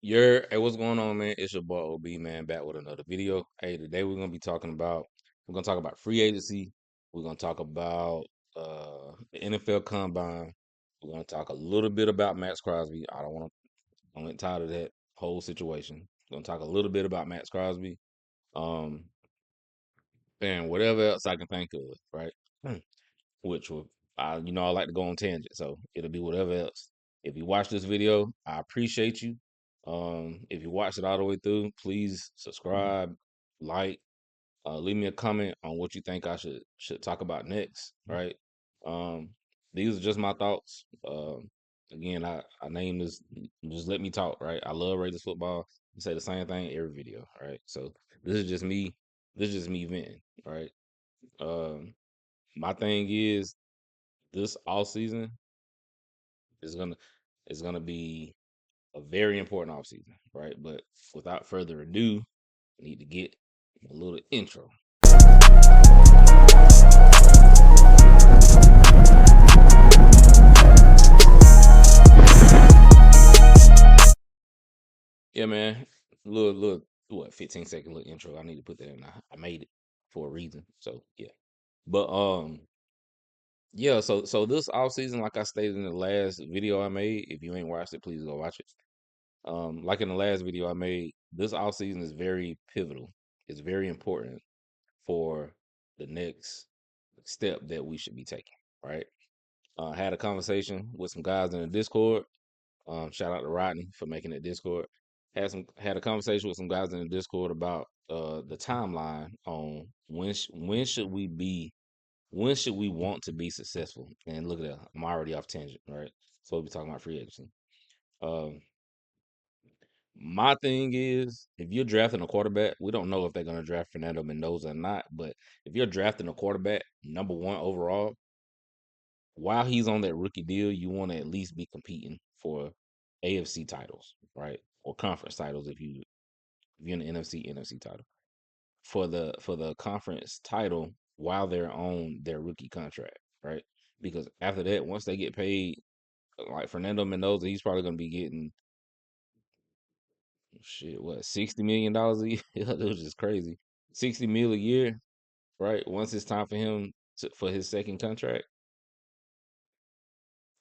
Hey, what's going on, man? It's your boy OB, man, back with another video. Hey, today we're gonna talk about free agency. We're gonna talk about the NFL Combine. We're gonna talk a little bit about Max Crosby. I'm getting tired of that whole situation. We're gonna talk a little bit about Max Crosby, um, and whatever else I can think of, right? Which will, I like to go on tangent, so it'll be whatever else. If you watch this video, I appreciate you. If you watched it all the way through, please subscribe, like, leave me a comment on what you think I should talk about next. Right? Um, these are just my thoughts. Again, I name this just let me talk. Right? I love Raiders football. I say the same thing every video. Right? So this is just me. This is just me venting. Right? Um, my thing is this all season is gonna be a very important off season, right? But without further ado, I need to get a little intro. Yeah, man. Little what 15-second little intro. I need to put that in. I made it for a reason. So yeah. But yeah, so this off season, like I stated in the last video I made, if you ain't watched it, please go watch it. Like in the last video I made, this off season is very pivotal. It's very important for the next step that we should be taking, right? Had a conversation with some guys in the Discord. Shout out to Rodney for making that Discord. Had a conversation with some guys in the Discord about the timeline on when should we want to be successful? And look at that, I'm already off tangent, right? So we'll be talking about free agency. Um, my thing is, if you're drafting a quarterback, we don't know if they're going to draft Fernando Mendoza or not, but if you're drafting a quarterback number one overall, while he's on that rookie deal, you want to at least be competing for AFC titles, right? Or conference titles if you're in the NFC title. For the conference title while they're on their rookie contract, right? Because after that, once they get paid, like Fernando Mendoza, he's probably gonna be getting shit, what, $60 million a year? It was just crazy. 60 mil a year, right? Once it's time for him for his second contract,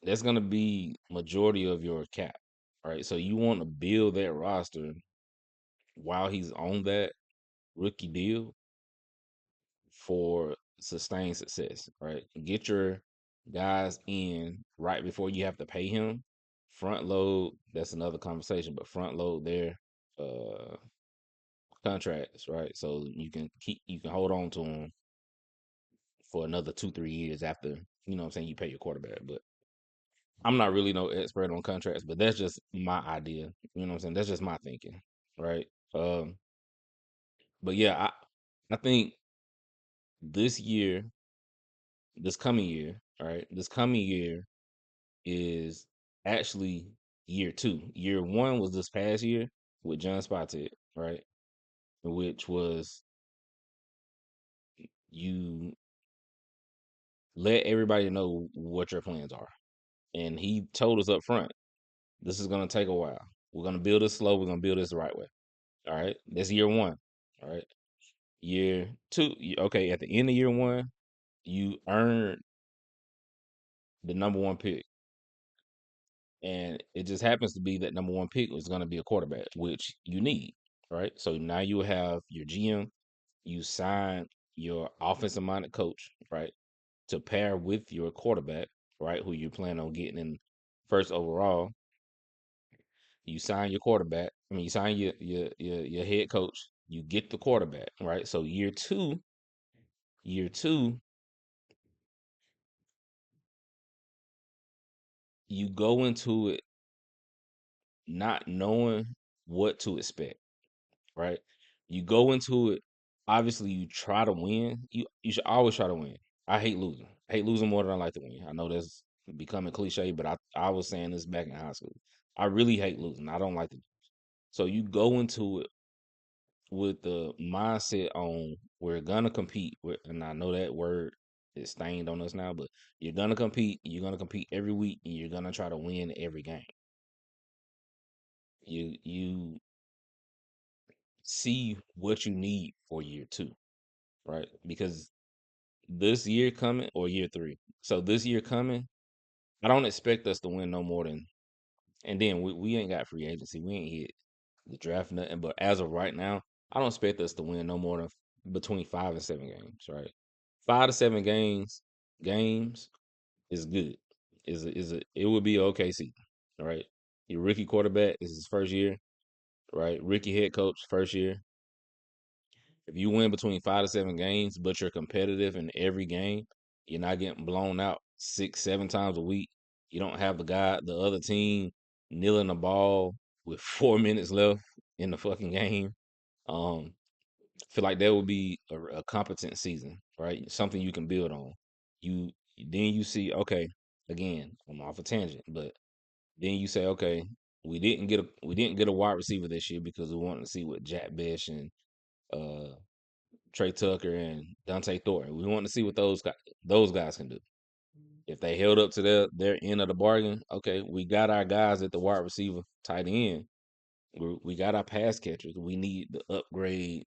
that's gonna be majority of your cap, right? So you want to build that roster while he's on that rookie deal for sustained success, right? Get your guys in right before you have to pay him. Front load, that's another conversation, but front load their uh contracts, right? So you can hold on to them for another 2-3 years after, what I'm saying, you pay your quarterback. But I'm not really no expert on contracts, but that's just my idea. You know what I'm saying? That's just my thinking, right? Um, but yeah, I think this year, this coming year, right? This coming year is actually year two. Year one was this past year with John Spotted, right? Which was you let everybody know what your plans are. And he told us up front, this is gonna take a while. We're gonna build this slow, we're gonna build this the right way. All right. That's year one. All right. Year two, okay, at the end of year one, you earned the number one pick. And it just happens to be that number one pick was going to be a quarterback, which you need, right? So now you have your GM, you sign your offensive minded coach, right, to pair with your quarterback, right, who you plan on getting in first overall. You sign your quarterback. I mean, you sign your head coach. You get the quarterback, right? So year two, you go into it not knowing what to expect, right? You go into it, obviously you try to win. You should always try to win. I hate losing. I hate losing more than I like to win. I know that's becoming cliche, but I was saying this back in high school. I really hate losing. I don't like to. So you go into it with the mindset on we're gonna compete. And I know that word is stained on us now, but you're gonna compete. You're gonna compete every week, and you're gonna try to win every game. you see what you need for year two, right? Because this year coming or year three. So this year coming, I don't expect us to win no more than. And then we ain't got free agency. We ain't hit the draft nothing. But as of right now, I don't expect us to win no more than between 5 and 7 games. Right, 5 to 7 games is good. It would be okay season. Right, your rookie quarterback is his first year. Right, rookie head coach first year. If you win between 5 to 7 games, but you're competitive in every game, you're not getting blown out 6, 7 times a week. You don't have the other team kneeling the ball with 4 minutes left in the fucking game. Um, I feel like that would be a competent season, right? Something you can build on. You then you see, okay, again, I'm off a tangent, but then you say, okay, we didn't get a wide receiver this year because we wanted to see what Jack Bish and uh Trey Tucker and Dante Thornton. We want to see what those guys can do. If they held up to their end of the bargain, okay, we got our guys at the wide receiver, tight end. We got our pass catchers. We need the upgrade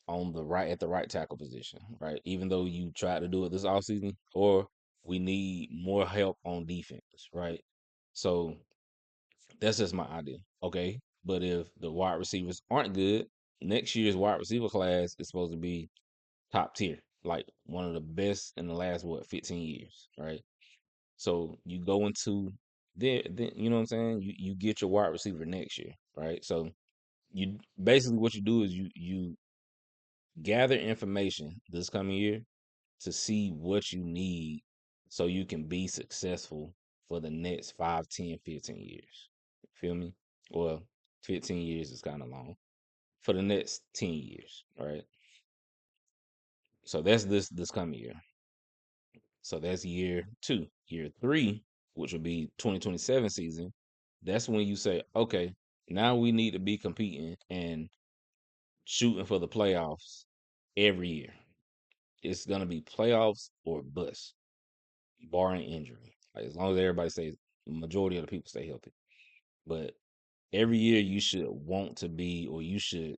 on the right at the right tackle position, right? Even though you tried to do it this offseason, or we need more help on defense, right? So that's just my idea. Okay. But if the wide receivers aren't good, next year's wide receiver class is supposed to be top tier, like one of the best in the last 15 years, right? So you go into then you know what I'm saying. You get your wide receiver next year, right? So you basically what you do is you gather information this coming year to see what you need so you can be successful for the next 5, 10, 15 years. Feel me? Well, 15 years is kind of long. For the next 10 years, right? So that's this coming year. So that's year two. Year three, which would be 2027 season, that's when you say, okay, now we need to be competing and shooting for the playoffs every year. It's gonna be playoffs or bust, barring injury. Like as long as everybody stays, the majority of the people stay healthy. But every year you should want to be, or you should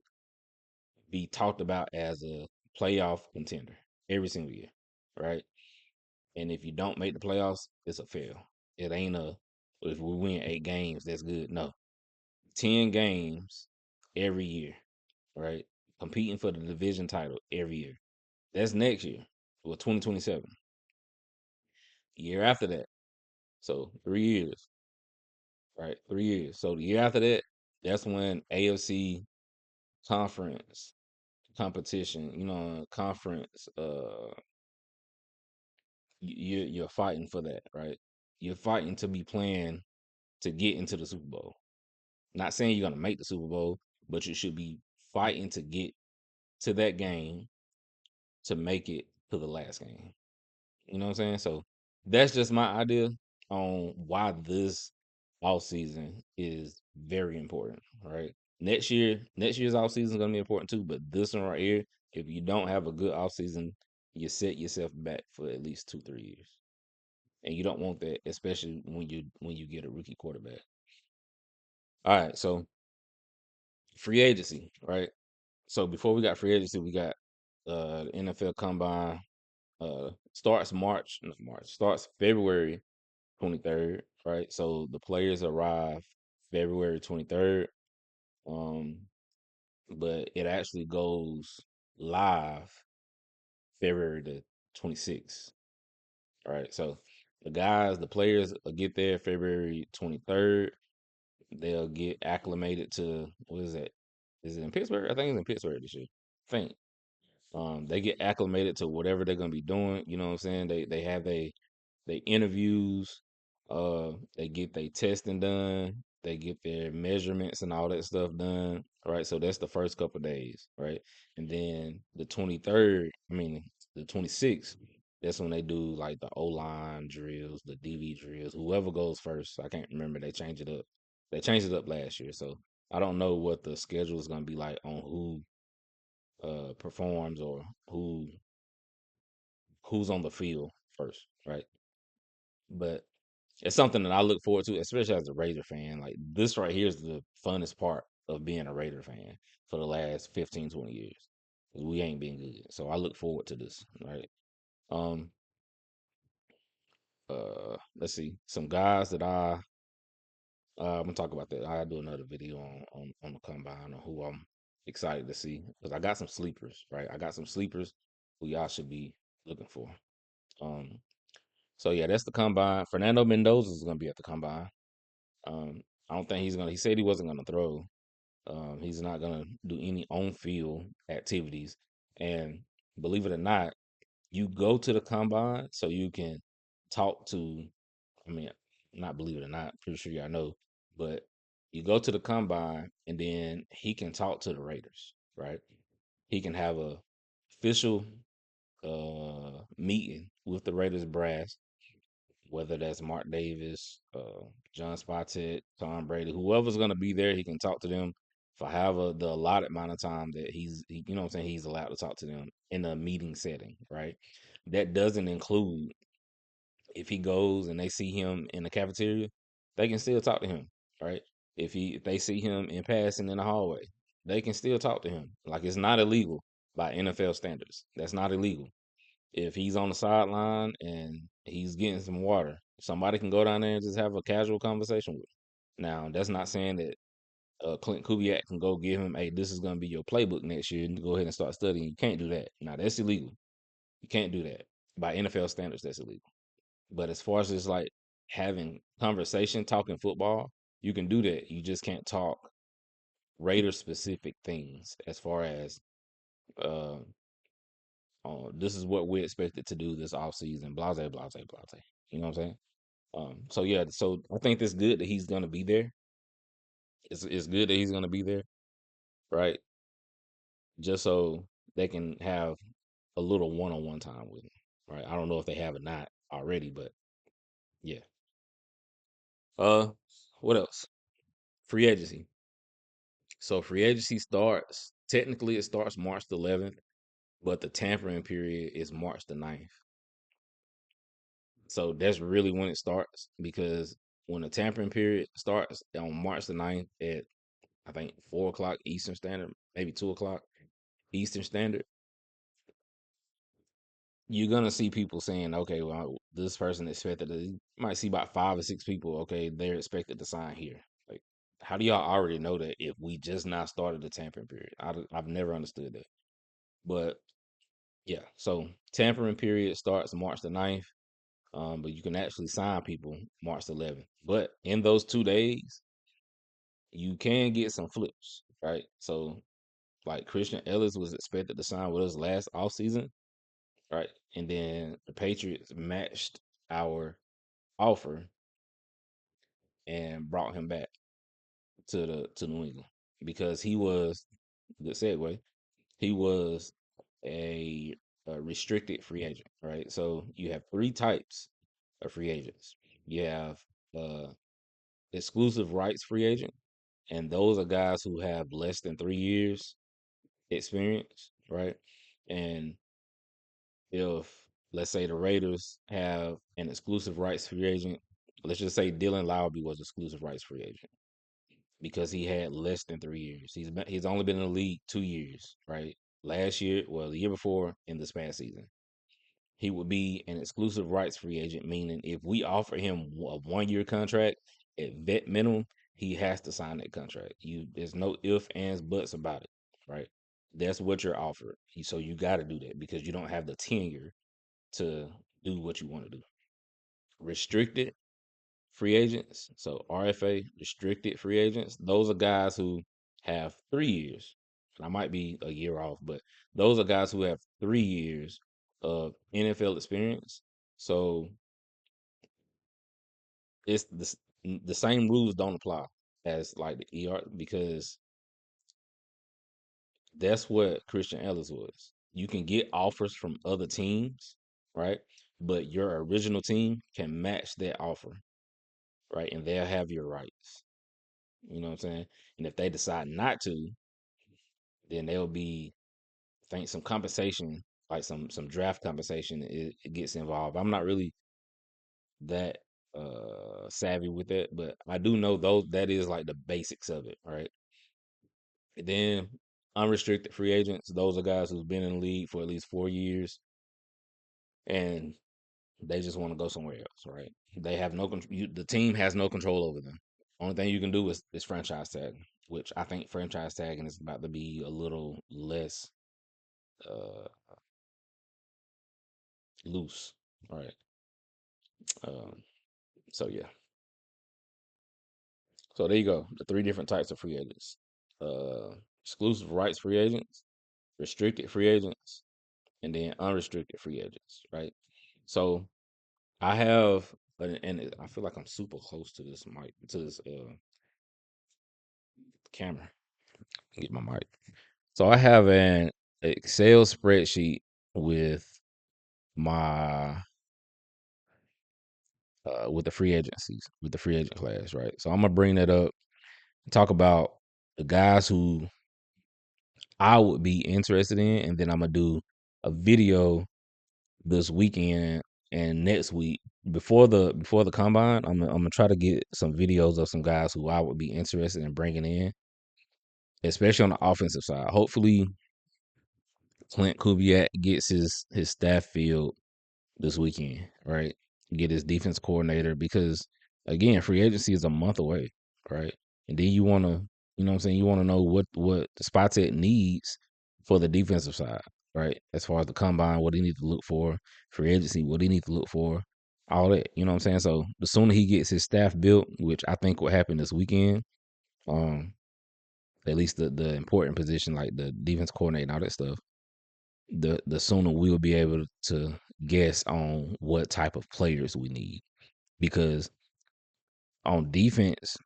be talked about as a playoff contender every single year, right? And if you don't make the playoffs, it's a fail. It ain't if we win 8 games, that's good. No, 10 games every year, right? Competing for the division title every year. That's next year, well, 2027. Year after that, so 3 years, right? 3 years. So the year after that, that's when AFC conference competition, conference. You're fighting for that, right? You're fighting to be playing to get into the Super Bowl. Not saying you're gonna make the Super Bowl, but you should be fighting to get to that game to make it to the last game. You know what I'm saying? So that's just my idea on why this off season is very important, right? Next year's off season is gonna be important too, but this one right here, if you don't have a good off season, you set yourself back for at least 2, 3 years. And you don't want that, especially when you get a rookie quarterback. All right, so free agency, right? So before we got free agency, we got the NFL Combine. Starts starts February 23rd, right? So the players arrive February 23rd. Um, but it actually goes live February the 26th. All right. So the players will get there February 23rd. They'll get acclimated to what is that? Is it in Pittsburgh? I think it's in Pittsburgh this year. I think. They get acclimated to whatever they're gonna be doing. You know what I'm saying? They have they interviews, they get their testing done, they get their measurements and all that stuff done. Right. So that's the first couple of days, right? And then the 23rd, I mean the 26th, that's when they do like the O line drills, the DV drills, whoever goes first. I can't remember. They change it up. They changed it up last year. So I don't know what the schedule is gonna be like on who performs or who's on the field first, right? But it's something that I look forward to, especially as a Raider fan. Like this right here is the funnest part of being a Raider fan for the last 15, 20 years. 'Cause we ain't been good. So I look forward to this, right? Um let's see. Some guys that I'm gonna talk about that. I'll do another video on the combine on who I'm excited to see. Because I got some sleepers, right? I got some sleepers who y'all should be looking for. Um so yeah, that's the combine. Fernando Mendoza is gonna be at the combine. I don't think he's gonna. He said he wasn't gonna throw. He's not gonna do any on field activities. And believe it or not, you go to the combine so you can talk to. I mean, not believe it or not, pretty sure y'all know, but you go to the combine and then he can talk to the Raiders, right? He can have a official meeting with the Raiders brass, whether that's Mark Davis, John Spotted, Tom Brady, whoever's going to be there, he can talk to them for however the allotted amount of time that you know what I'm saying, he's allowed to talk to them in a meeting setting, right? That doesn't include if he goes and they see him in the cafeteria, they can still talk to him, right? If they see him in passing in the hallway, they can still talk to him. Like it's not illegal by NFL standards. That's not illegal. If he's on the sideline and he's getting some water, somebody can go down there and just have a casual conversation with him. Now, that's not saying that Clint Kubiak can go give him, hey, this is going to be your playbook next year, and go ahead and start studying. You can't do that. Now, that's illegal. You can't do that by NFL standards. That's illegal. But as far as just like having conversation, talking football, you can do that. You just can't talk Raider specific things as far as uh, this is what we expected to do this offseason, blase, blase, blase. You know what I'm saying? So yeah, so I think it's good that he's gonna be there. It's good that he's gonna be there, right? Just so they can have a little one-on-one time with him, right? I don't know if they have or not already, but yeah. Uh, what else? Free agency. So free agency starts. Technically, it starts March the 11th, but the tampering period is March the 9th. So that's really when it starts because when the tampering period starts on March the 9th at I think 4 o'clock Eastern Standard, maybe 2 o'clock Eastern Standard, you're gonna see people saying, okay, well, this person expected to, you might see about 5 or 6 people, okay, they're expected to sign here. Like, how do y'all already know that if we just now started the tampering period? I've never understood that. But yeah, so tampering period starts March the 9th, but you can actually sign people March the 11th. But in those 2 days, you can get some flips, right? So like Christian Ellis was expected to sign with us last offseason, right? And then the Patriots matched our offer and brought him back to New England because he was good segue. He was a, a restricted free agent, right? So you have three types of free agents. You have uh, exclusive rights free agent, and those are guys who have less than 3 years experience, right? And if let's say the Raiders have an exclusive rights free agent, let's just say Dylan Lowry was exclusive rights free agent because he had less than 3 years. He's only been in the league 2 years, right? Last year, well, the year before, and this past season. He would be an exclusive rights free agent, meaning if we offer him a 1 year contract at vet minimum, he has to sign that contract. There's no ifs, ands, buts about it, right? That's what you're offered. So you got to do that because you don't have the tenure to do what you want to do. Restricted free agents, so RFA, restricted free agents, those are guys who have 3 years. I might be a year off, but those are guys who have 3 years of NFL experience. So it's the same rules don't apply as like the ER because that's what Christian Ellis was. You can get offers from other teams, right? But your original team can match that offer, right? And they'll have your rights. You know what I'm saying? And if they decide not to, then there'll be I think some compensation, like some draft compensation it gets involved. I'm not really that savvy with that, but I do know those that is like the basics of it, right? And then unrestricted free agents, those are guys who's been in the league for at least 4 years and they just want to go somewhere else, right? They have no control. The team has no control over them. Only thing you can do is franchise tag, which I think franchise tagging is about to be a little less uh, loose, right? Um, so yeah, so there you go. The three different types of free agents: exclusive rights free agents, restricted free agents, and then unrestricted free agents, right? So I have, and I feel like I'm super close to this mic, to this camera. Get my mic. So I have an Excel spreadsheet with my with the free agencies, with the free agent class, right? So I'm gonna bring that up, talk about the guys who I would be interested in, and then I'm gonna do a video this weekend and next week before the combine. I'm gonna try to get some videos of some guys who I would be interested in bringing in, especially on the offensive side. Hopefully, Clint Kubiak gets his staff filled this weekend, right? Get his defense coordinator because again, free agency is a month away, right? And then you want to, you know what I'm saying, you want to know what the spots it needs for the defensive side, right? As far as the combine, what he needs to look for, free agency, what he needs to look for, all that, you know what I'm saying? So the sooner he gets his staff built, which I think will happen this weekend, um, at least the important position like the defense coordinator and all that stuff, the sooner we'll be able to guess on what type of players we need. Because on defense,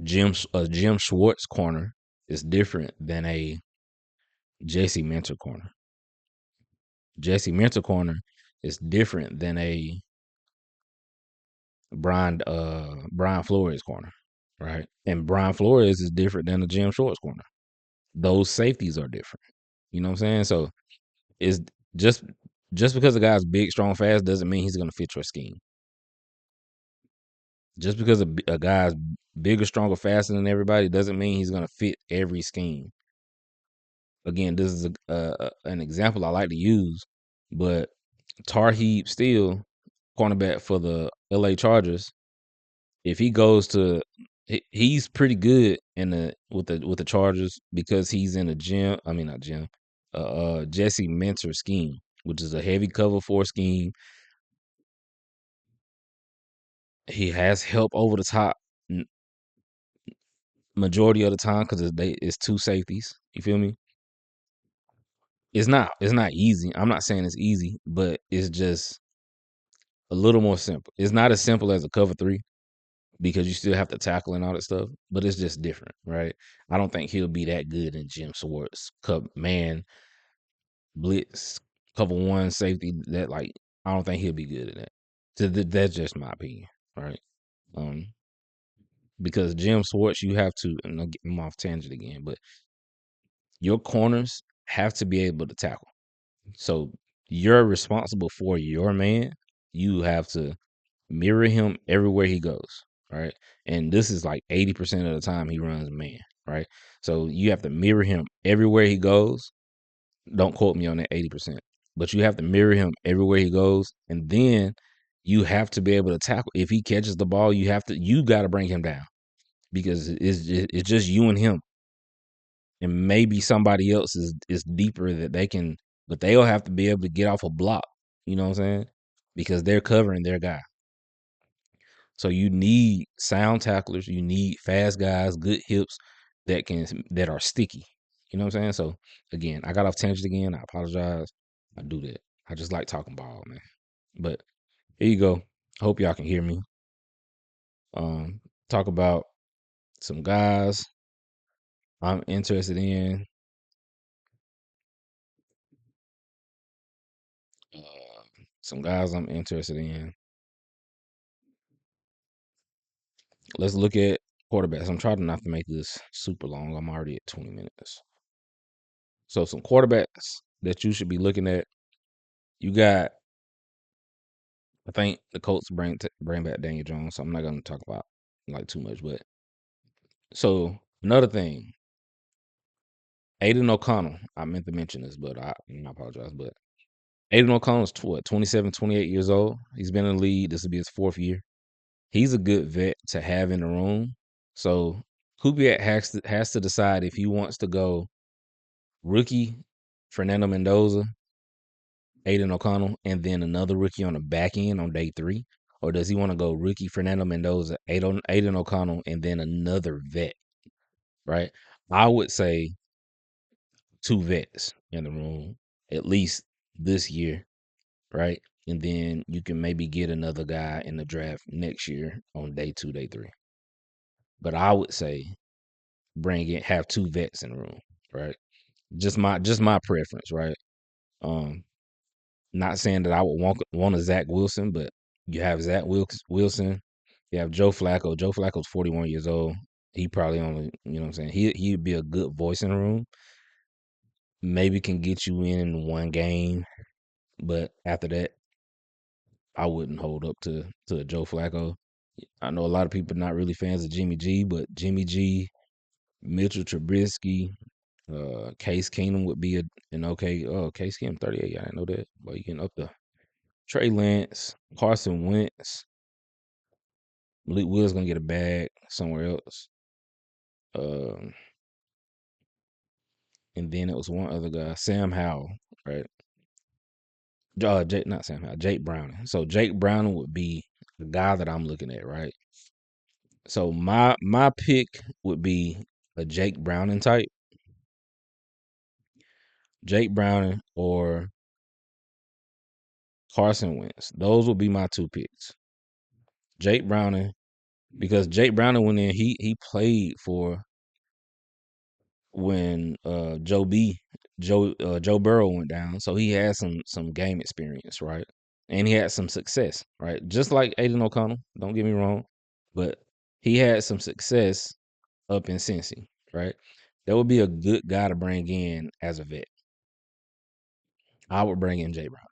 Jim Schwartz corner is different than a Jesse Minter corner. Jesse Minter corner is different than a Brian Flores corner, right? And Brian Flores is different than a Jim Schwartz corner. Those safeties are different. You know what I'm saying? So it's just just because a guy's big, strong, fast doesn't mean he's gonna fit your scheme. Just because a guy's bigger, stronger, faster than everybody doesn't mean he's gonna fit every scheme. Again, this is an example I like to use, but Tarheeb Steele, cornerback for the LA Chargers, if he goes to, he's pretty good in the with the Chargers because he's in a gym. I mean, not gym, Jesse Minter scheme, which is a heavy cover four scheme. He has help over the top majority of the time because it's two safeties. You feel me? It's not easy. I'm not saying it's easy, but it's just a little more simple. It's not as simple as a cover three because you still have to tackle and all that stuff, but it's just different, right? I don't think he'll be that good in Jim Schwartz man blitz cover one safety. That like I don't think he'll be good in that. So that's just my opinion, right? Um, because Jim Schwartz, you have to. And I'm off tangent again, but your corners have to be able to tackle. So you're responsible for your man. You have to mirror him everywhere he goes, right? And this is like 80% of the time he runs man, right? So you have to mirror him everywhere he goes. Don't quote me on that 80%, but you have to mirror him everywhere he goes. And then you have to be able to tackle. If he catches the ball, you got to bring him down because it's just you and him and maybe somebody else is deeper that they can, but they'll have to be able to get off a block. You know what I'm saying? Because they're covering their guy. So you need sound tacklers. You need fast guys, good hips that are sticky. You know what I'm saying? So again, I got off tangent again. I apologize. I do that. I just like talking ball, man. But here you go. Hope y'all can hear me. Talk about some guys I'm interested in. Uh, some guys I'm interested in. Let's look at quarterbacks. I'm trying not to make this super long. I'm already at 20 minutes. So some quarterbacks that you should be looking at. You got I think the Colts bring back Daniel Jones, so I'm not gonna talk about like too much. But so another thing, Aiden O'Connell. I meant to mention this, but I apologize. But Aiden O'Connell's what 27, 28 years old. He's been in the league. This will be his fourth year. He's a good vet to have in the room. So Kubiak has to decide if he wants to go rookie Fernando Mendoza, Aiden O'Connell, and then another rookie on the back end on day 3, or does he want to go rookie Fernando Mendoza, Aiden O'Connell, and then another vet? Right? I would say 2 vets in the room at least this year, right? And then you can maybe get another guy in the draft next year on day 2, day 3. But I would say have 2 vets in the room, right? Just my preference, right? Um, Not saying that I would want a Zach Wilson, but you have Zach Wilson, you have Joe Flacco. Joe Flacco's 41 years old. He probably only, you know what I'm saying? He'd be a good voice in the room. Maybe can get you in one game, but after that, I wouldn't hold up to Joe Flacco. I know a lot of people not really fans of Jimmy G, but Jimmy G, Mitchell Trubisky, Case Keenum would be an okay. Oh, Case Keenum 38. I didn't know that. But you can up the Trey Lance, Carson Wentz, Malik Will's gonna get a bag somewhere else. Um, and then it was one other guy, Sam Howell, right? Jake, not Sam Howell, Jake Browning. So Jake Browning would be the guy that I'm looking at, right? So my pick would be a Jake Browning type, Jake Browning or Carson Wentz. Those would be my 2 picks. Jake Browning, because Jake Browning went in, he played for when Joe Burrow went down, so he had some game experience, right? And he had some success, right? Just like Aiden O'Connell, don't get me wrong, but he had some success up in Cincy, right? That would be a good guy to bring in as a vet. I would bring in Jay Brown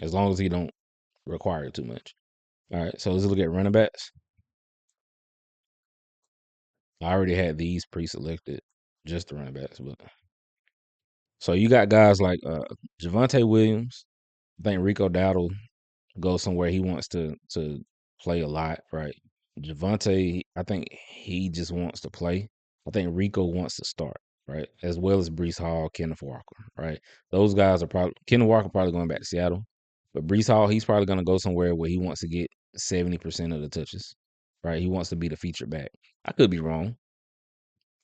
as long as he don't require it too much. All right, so let's look at running backs. I already had these pre-selected, just the running backs, but so you got guys like Javonte Williams. I think Rico Dowdle go somewhere he wants to play a lot, right? Javante, I think he just wants to play. I think Rico wants to start, right? As well as Brees Hall, Kenneth Walker, right? Those guys are probably Kenneth Walker probably going back to Seattle, but Brees Hall he's probably going to go somewhere where he wants to get 70% of the touches, right? He wants to be the featured back. I could be wrong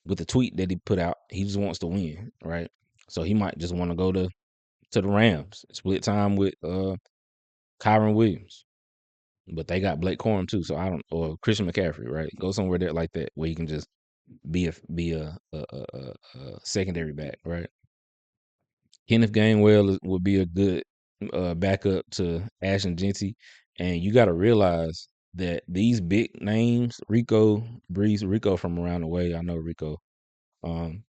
with the tweet that he put out. He just wants to win, right? So he might just want to go to the Rams, split time with Kyron Williams. But they got Blake Corum too, so I don't or Christian McCaffrey, right? Go somewhere there like that where you can just be a secondary back, right? Kenneth Gainwell would be a good backup to Ashton Genty, and you got to realize that these big names, Rico from around the way, I know um,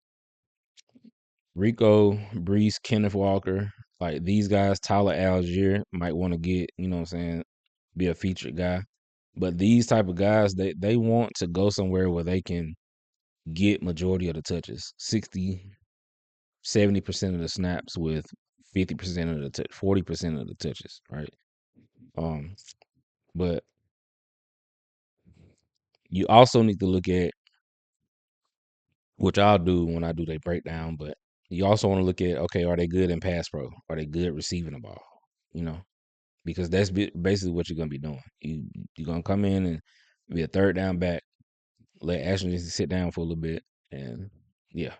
Rico, Brees, Kenneth Walker, like these guys, Tyler Algier might want to get, you know what I'm saying, be a featured guy. But these type of guys, they want to go somewhere where they can get majority of the touches, 60, 70% of the snaps with 50% of the 40% of the touches, right? Um, but you also need to look at which I'll do when I do their breakdown, but you also want to look at okay, are they good in pass pro? Are they good receiving the ball? You know, because that's basically what you're gonna be doing. You're gonna come in and be a third down back, let Ashton just sit down for a little bit, and yeah.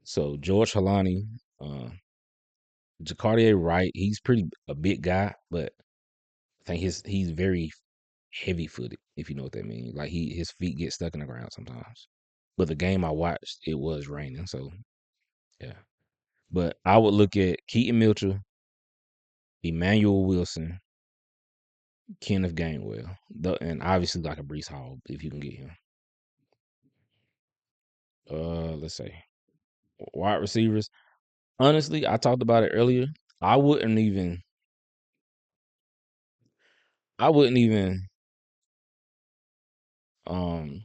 So George Halani, uh, Jacardier Wright, he's pretty a big guy, but I think he's very heavy footed, if you know what that means. Like his feet get stuck in the ground sometimes. But the game I watched, it was raining, so yeah. But I would look at Keaton Mitchell, Emmanuel Wilson, Kenneth Gainwell, and obviously like a Brees Hall if you can get him. Let's say wide receivers. Honestly, I talked about it earlier. I wouldn't even. I wouldn't even um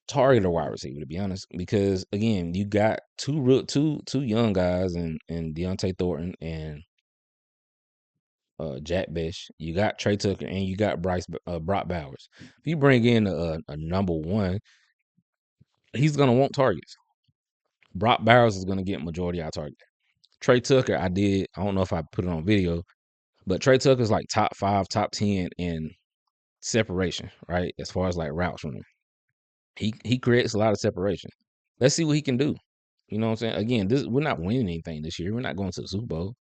target a wide receiver, to be honest, because again, you got two young guys and Deontay Thornton and Jack Bish. You got Trey Tucker and you got Brock Bowers. If you bring in a number one, he's gonna want targets. Brock Bowers is gonna get majority out target. Trey Tucker, I don't know if I put it on video, but Trey Tucker's like top 5, top 10 in separation, right? As far as like routes running. He creates a lot of separation. Let's see what he can do. You know what I'm saying? Again, we're not winning anything this year. We're not going to the Super Bowl.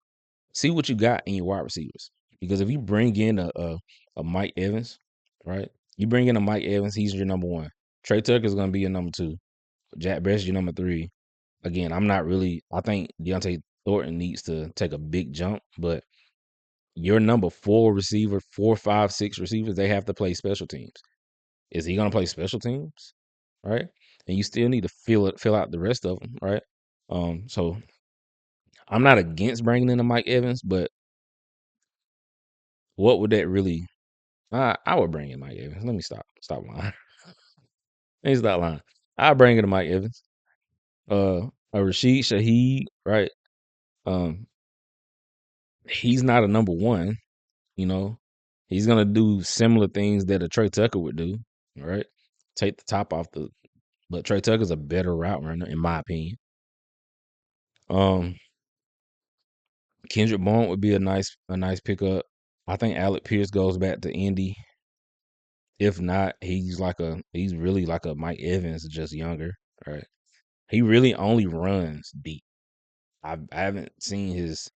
See what you got in your wide receivers. Because if you bring in a Mike Evans, right? You bring in a Mike Evans, he's your number one. Trey Tucker is going to be your number two. Jack Best your number three. Again, I think Deontay Thornton needs to take a big jump, but your number four receiver, 4, 5, 6 receivers, they have to play special teams. Is he going to play special teams? Right? And you still need to fill out the rest of them, right? So I'm not against bringing in a Mike Evans, but what would that really? I would bring in Mike Evans. Let me stop lying. Let me stop lying. I bring in a Mike Evans, a Rashid Shaheed, right? Um, he's not a number one, you know. He's gonna do similar things that a Trey Tucker would do, right? Take the top off but Trey Tucker's a better route runner, in my opinion. Um, Kendrick Bourne would be a nice pickup. I think Alec Pierce goes back to Indy. If not, he's really like a Mike Evans, just younger, right? He really only runs deep. I haven't seen his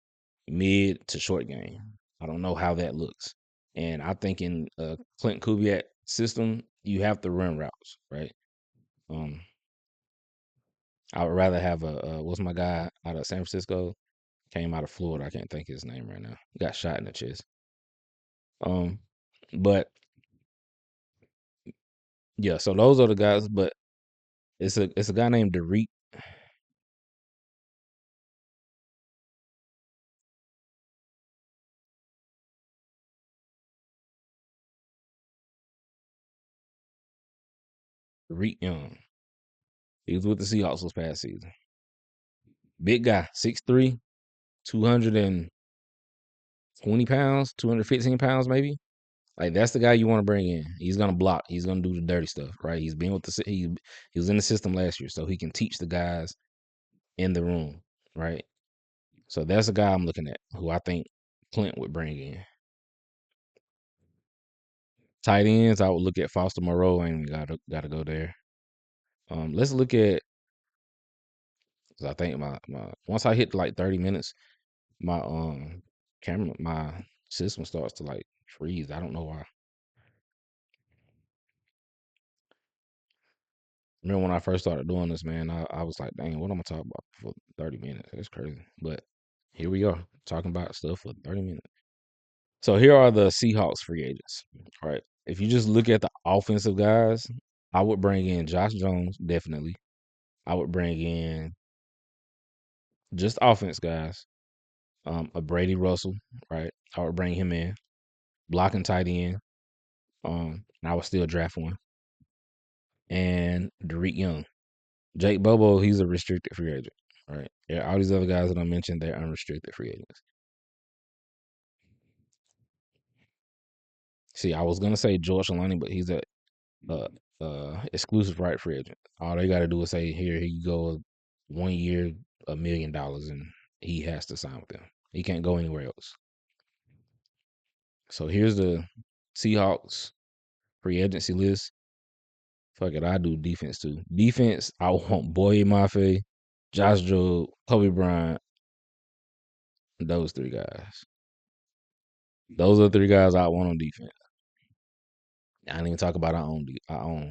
mid to short game. I don't know how that looks. And I think in Clint Kubiak system, you have to run routes, right? Um, I would rather have what's my guy out of San Francisco? Came out of Florida. I can't think his name right now. Got shot in the chest. Um, but yeah, so those are the guys. But it's a guy named Derek Young. He was with the Seahawks this past season. Big guy, 6'3", 220 pounds, 215 pounds maybe. Like that's the guy you want to bring in. He's gonna block. He's gonna do the dirty stuff, right? He's been with he was in the system last year, so he can teach the guys in the room, right? So that's a guy I'm looking at who I think Clint would bring in. Tight ends, I would look at Foster Moreau, and gotta go there. Let's look at. 'Cause I think my once I hit like 30 minutes, my my system starts to like freeze. I don't know why. Remember when I first started doing this, man, I was like, dang, what am I talking about for 30 minutes? It's crazy. But here we are talking about stuff for 30 minutes. So here are the Seahawks free agents. All right. If you just look at the offensive guys, I would bring in Josh Jones, definitely. I would bring in just offense guys. A Brady Russell, right? I would bring him in. Blocking tight end. And I would still draft one. And Derek Young. Jake Bobo, he's a restricted free agent. Right. Yeah, all these other guys that I mentioned, they're unrestricted free agents. See, I was gonna say George Alani, but he's a uh exclusive right free agent. All they gotta do is say, here you go, 1 year, $1 million, and he has to sign with them. He can't go anywhere else. So here's the Seahawks free agency list. Fuck it, I do defense too. Defense, I want Boye Mafe, Josh Jobe, Kobe Bryant, those three guys. Those are the three guys I want on defense. I didn't even talk about our own.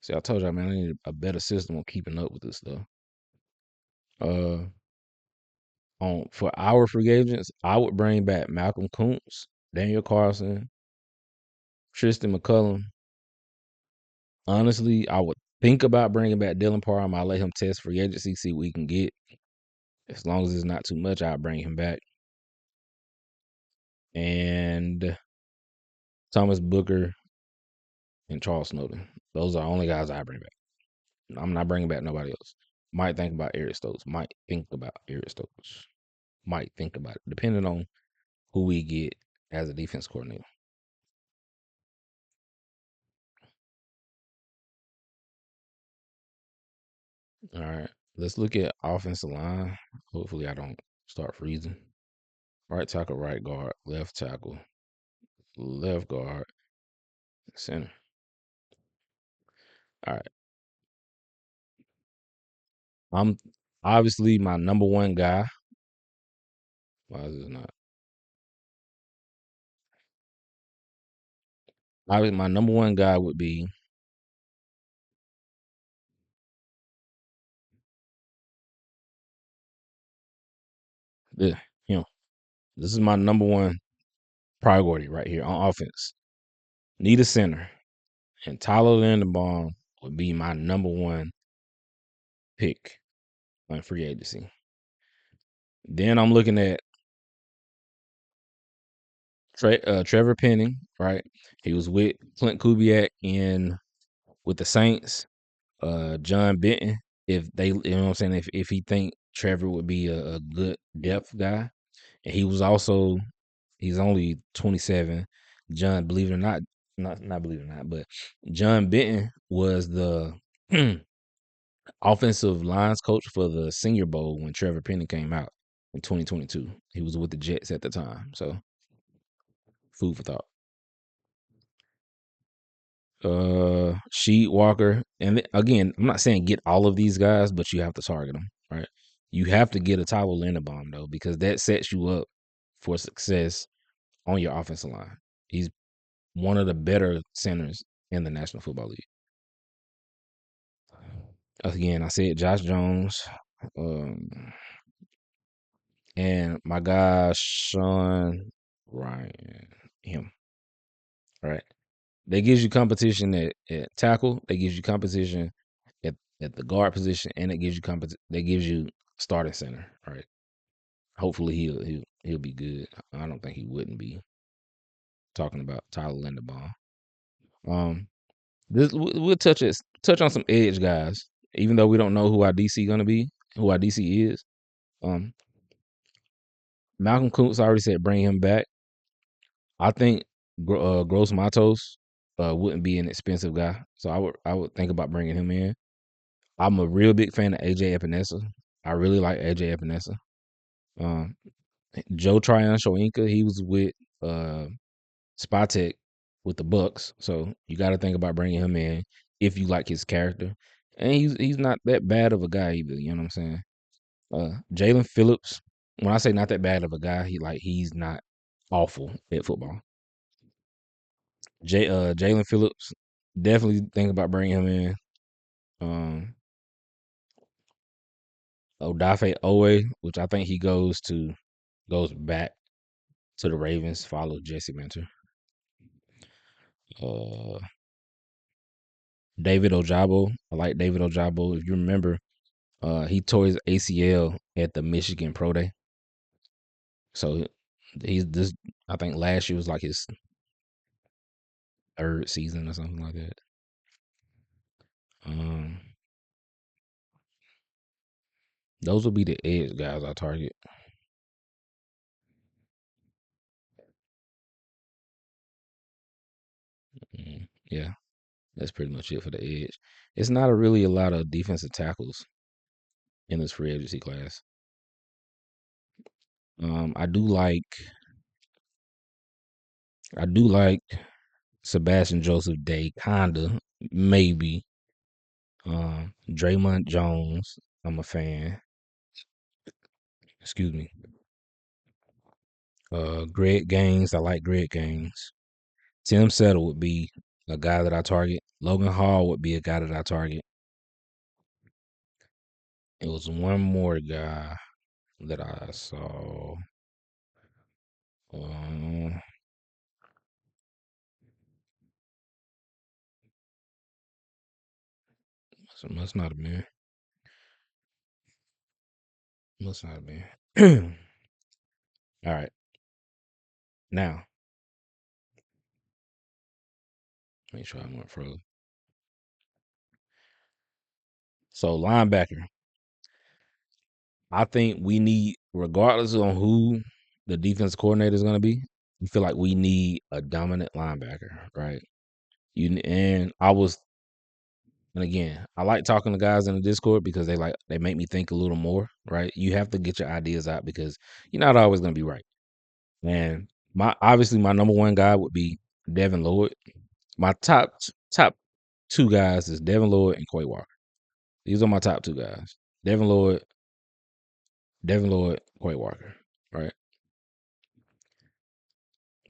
See, I told y'all, man, I need a better system on keeping up with this stuff. Uh, on for our free agents, I would bring back Malcolm Kuntz, Daniel Carlson, Tristan McCullum. Honestly, I would think about bringing back Dylan Parham. I'll let him test free agency, see what we can get. As long as it's not too much, I'll bring him back. And Thomas Booker and Charles Snowden. Those are the only guys I bring back. I'm not bringing back nobody else. Might think about Eric Stokes. Might think about Eric Stokes. Might think about it, depending on who we get as a defense coordinator. All right, let's look at offensive line. Hopefully, I don't start freezing. Right tackle, right guard, left tackle, left guard, center. All right, I'm obviously my number one guy. Why is this not? Obviously, my number one guy would be the him. This is my number one priority right here on offense. Need a center, and Tyler Linderbaum would be my number one pick on free agency. Then I'm looking at Trevor Penning, right? He was with Clint Kubiak in with the Saints. John Benton, if they, you know what I'm saying, if he think Trevor would be a good depth guy, and he was also he's only 27. John, believe it or not, not believe it or not, but John Benton was the offensive lines coach for the Senior Bowl when Trevor Penning came out in 2022. He was with the Jets at the time, so food for thought. Sheet Walker, and again, I'm not saying get all of these guys, but you have to target them, right? You have to get a Tyler Linderbaum though, because that sets you up for success on your offensive line. He's one of the better centers in the National Football League. Again, I said Josh Jones, um, and my guy Sean Ryan, him, right? That gives you competition at tackle. That gives you competition at, at the guard position, and it gives you that gives you starting center. Right. Hopefully he'll be good. I don't think he wouldn't be talking about Tyler Linderbaum. Um, we'll touch on some edge guys, even though we don't know who our DC gonna be, who our DC is. Um, Malcolm Kuntz already said bring him back. I think Gross Matos wouldn't be an expensive guy, so I would think about bringing him in. I'm a real big fan of AJ Epinesa. I really like AJ Epinesa. Um, Joe Tryon Shoyinka, he was with uh Spotech with the Bucks, so you got to think about bringing him in if you like his character, and he's not that bad of a guy either. You know what I'm saying? Jalen Phillips. When I say not that bad of a guy, he's not awful at football. Jalen Phillips, definitely think about bringing him in. Um, Odafe Owe, which I think he goes back to the Ravens, follow Jesse Minter. Uh, David Ojabo. I like David Ojabo. If you remember, he tore his ACL at the Michigan Pro Day. So he's this. I think last year was like his third season or something like that. Um, those will be the edge guys I target. Yeah, that's pretty much it for the edge. It's not really a lot of defensive tackles in this free agency class. I do like Sebastian Joseph Day, kinda, maybe. Draymond Jones, I'm a fan. Excuse me. Greg Gaines, I like Greg Gaines. Tim Settle would be a guy that I target. Logan Hall would be a guy that I target. It was one more guy that I saw. Um, so must not have been. Must not have been. All right. Now, make sure I went frozen. So linebacker. I think we need, regardless on who the defense coordinator is going to be, you feel like we need a dominant linebacker, right? And I was, and again, I like talking to guys in the Discord because they make me think a little more, right? You have to get your ideas out because you're not always going to be right. And my number one guy would be Devin Lloyd. My top two guys is Devin Lloyd and Quay Walker. These are my top two guys. Devin Lloyd, Quay Walker, right?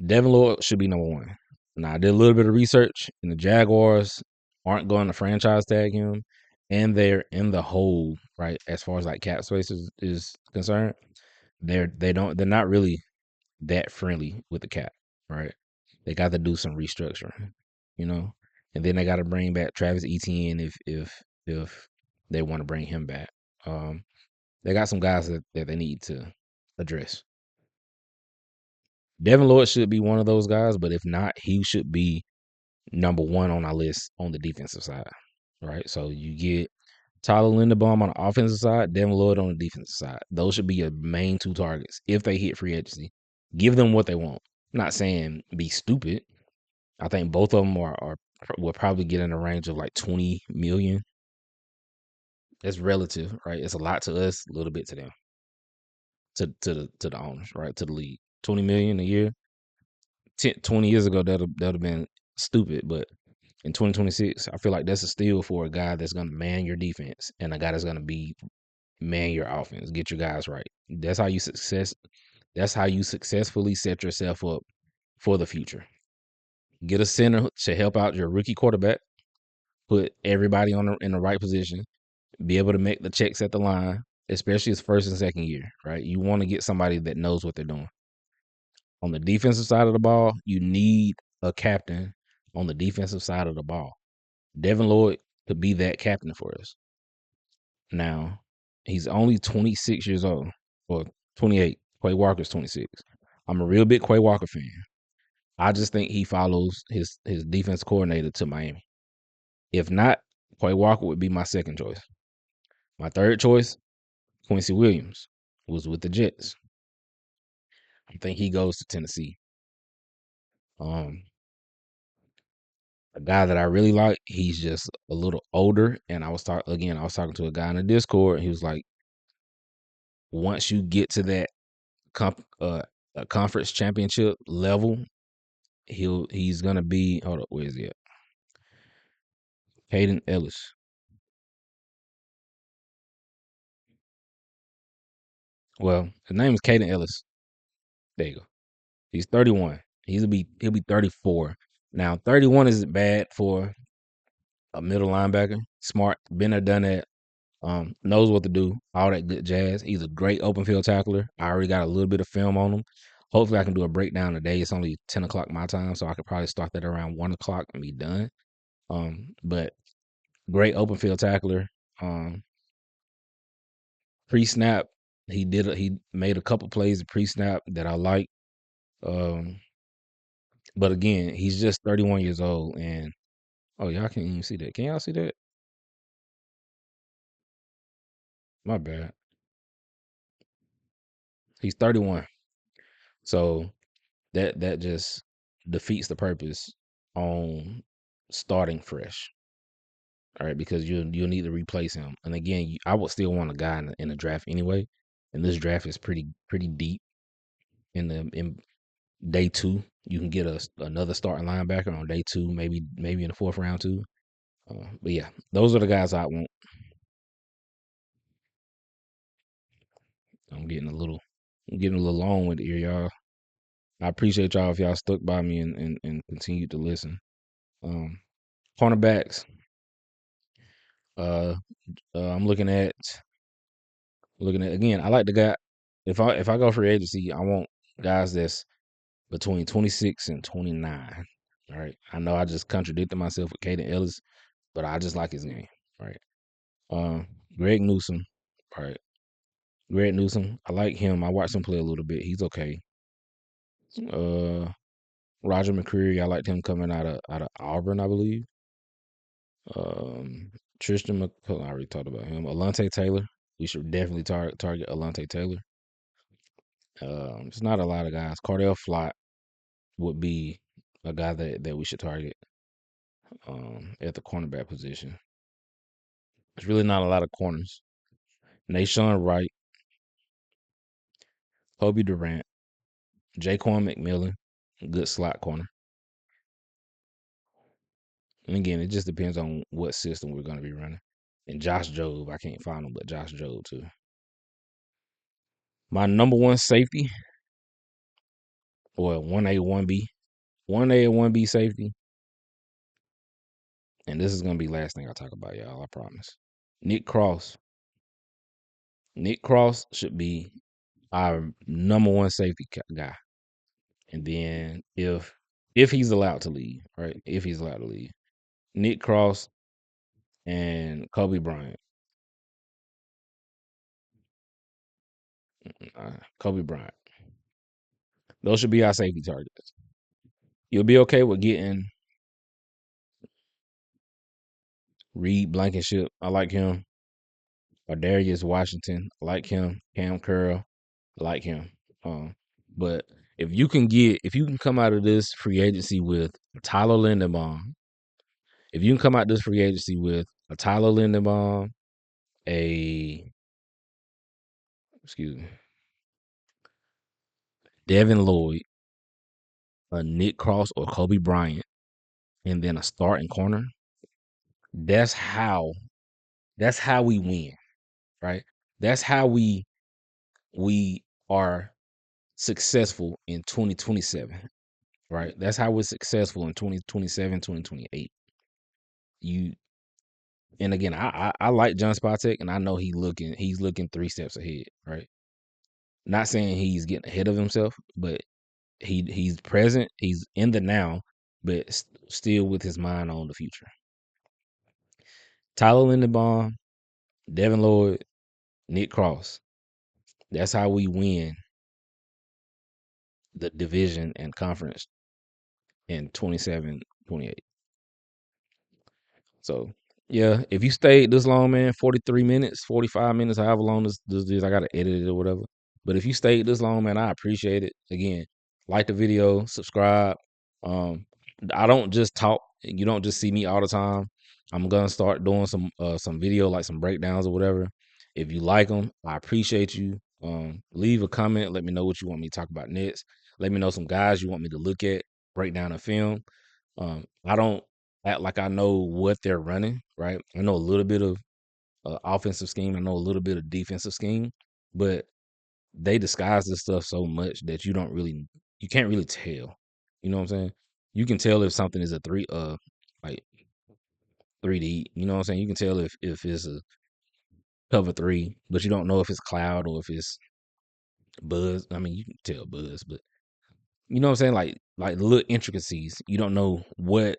Devin Lloyd should be number one. Now I did a little bit of research, and the Jaguars aren't going to franchise tag him, and they're in the hole, right? As far as like cap space is concerned, they're not really that friendly with the cap, right? They got to do some restructuring, you know, and then they got to bring back Travis Etienne if they want to bring him back. They got some guys that they need to address. Devin Lloyd should be one of those guys, but if not, he should be number one on our list on the defensive side, right? So you get Tyler Linderbaum on the offensive side, Devin Lloyd on the defensive side. Those should be your main two targets if they hit free agency. Give them what they want. I'm not saying be stupid. I think both of them will probably get in the range of like 20 million. That's relative, right? It's a lot to us, a little bit to them, to the owners, right? To the league. 20 million a year. 20 years ago, that'd have been stupid, but in 2026, I feel like that's a steal for a guy that's going to man your defense and a guy that's going to be man your offense. Get your guys right. That's how you success. That's how you successfully set yourself up for the future. Get a center to help out your rookie quarterback. Put everybody in the right position. Be able to make the checks at the line, especially his first and second year. Right. You want to get somebody that knows what they're doing. On the defensive side of the ball, you need a captain on the defensive side of the ball. Devin Lloyd could be that captain for us. Now, he's only 26 years old, or 28. Quay Walker's 26. I'm a real big Quay Walker fan. I just think he follows his defense coordinator to Miami. If not, Quay Walker would be my second choice. My third choice, Quincy Williams, was with the Jets. I think he goes to Tennessee. A guy that I really like, he's just a little older. And I was talking to a guy in the Discord, and he was like, once you get to that a conference championship level, he's gonna be, hold up, where is he at? Kaden Ellis. Well, his name is Kaden Ellis. There you go. He's 31. He'll be 34. Now, 31 isn't bad for a middle linebacker. Smart, been there, done that. Knows what to do, all that good jazz. He's a great open field tackler. I already got a little bit of film on him. Hopefully, I can do a breakdown today. It's only 10 o'clock my time, so I could probably start that around 1 o'clock and be done. But great open field tackler. Pre-snap, he made a couple plays pre-snap that I like. Um, but again, he's just 31 years old, and oh, y'all can't even see that. Can y'all see that? My bad. He's 31, so that just defeats the purpose on starting fresh. All right, because you'll need to replace him. And again, I would still want a guy in the draft anyway. And this draft is pretty deep. In day two, you can get another starting linebacker on day two, maybe in the fourth round too. But yeah, those are the guys I want. I'm getting a little long with it here, y'all. I appreciate y'all if y'all stuck by me and continued to listen. Um, Cornerbacks. Uh, I'm looking at again. I like the guy. If I go free agency, I want guys that's between 26 and 29. All right. I know I just contradicted myself with Kaden Ellis, but I just like his game. Right. Greg Newsome. Right. Greg Newsome, I like him. I watched him play a little bit. He's okay. Roger McCreary, I liked him coming out of Auburn, I believe. Tristan McCullough, I already talked about him. Alontae Taylor, we should definitely target Alontae Taylor. It's not a lot of guys. Cardell Flott would be a guy that we should target at the cornerback position. There's really not a lot of corners. Nashawn Wright, Kobe Durant, Jaquan McMillan, good slot corner. And again, it just depends on what system we're going to be running. And Josh Jobe, I can't find him, but Josh Jobe too. My number one safety, or 1A, 1B, 1A and 1B safety. And this is going to be the last thing I talk about, y'all, I promise. Nick Cross. Nick Cross should be our number one safety guy. And then if he's allowed to leave, right? If he's allowed to leave, Nick Cross and Kobe Bryant. Kobe Bryant. Those should be our safety targets. You'll be okay with getting Reed Blankenship. I like him. Darius Washington. I like him. Cam Curl. I like him. But if you can come out of this free agency with Tyler Linderbaum, if you can come out this free agency with a Tyler Linderbaum, Devin Lloyd, a Nick Cross or Kobe Bryant, and then a starting corner, that's how we win, right? That's how we are successful in 2027, right? That's how we're successful in 2027, 2028. And again, I like John Spatek, and I know he's looking 3 steps ahead, right? Not saying he's getting ahead of himself, but he's present, he's in the now, but still with his mind on the future. Tyler Linderbaum, Devin Lloyd, Nick Cross. That's how we win the division and conference in 27, 28. So, yeah, if you stayed this long, man, 43 minutes, 45 minutes, however long this is, I got to edit it or whatever. But if you stayed this long, man, I appreciate it. Again, like the video, subscribe. I don't just talk. You don't just see me all the time. I'm gonna start doing some video, like some breakdowns or whatever. If you like them, I appreciate you. Leave a comment. Let me know what you want me to talk about next. Let me know some guys you want me to look at, break down a film. I don't act like I know what they're running, right? I know a little bit of offensive scheme. I know a little bit of defensive scheme, but they disguise this stuff so much that you can't really tell. You know what I'm saying? You can tell if something is a like 3D. You know what I'm saying? You can tell if it's a cover 3, but you don't know if it's cloud or if it's buzz. I mean, you can tell buzz, but you know what I'm saying? Like the little intricacies. You don't know what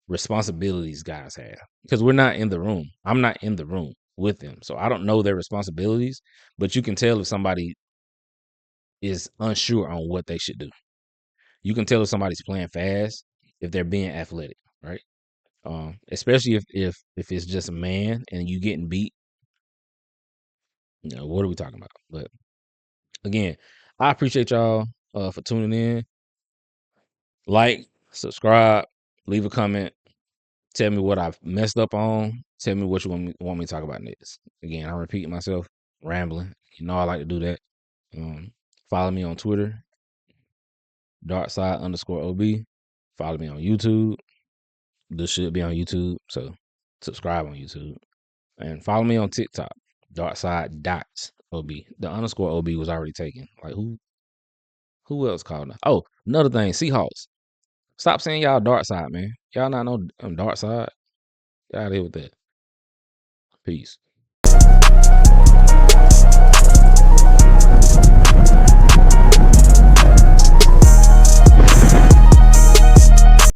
responsibilities guys have because we're not in the room. I'm not in the room with them, so I don't know their responsibilities. But you can tell if somebody is unsure on what they should do. You can tell if somebody's playing fast, if they're being athletic, right? Especially if it's just a man and you getting beat. You know, what are we talking about? But again, I appreciate y'all for tuning in. Like, subscribe, leave a comment, tell me what I've messed up on. Tell me what you want me to talk about next. Again, I'm repeating myself, rambling. You know I like to do that. Follow me on Twitter, darkside_OB. Follow me on YouTube. This should be on YouTube, so subscribe on YouTube. And follow me on TikTok, darkside.OB. The underscore OB was already taken. Like who else called that? Oh, another thing, Seahawks. Stop saying y'all dark side, man. Y'all not know dark side. Y'all out here with that. Peace.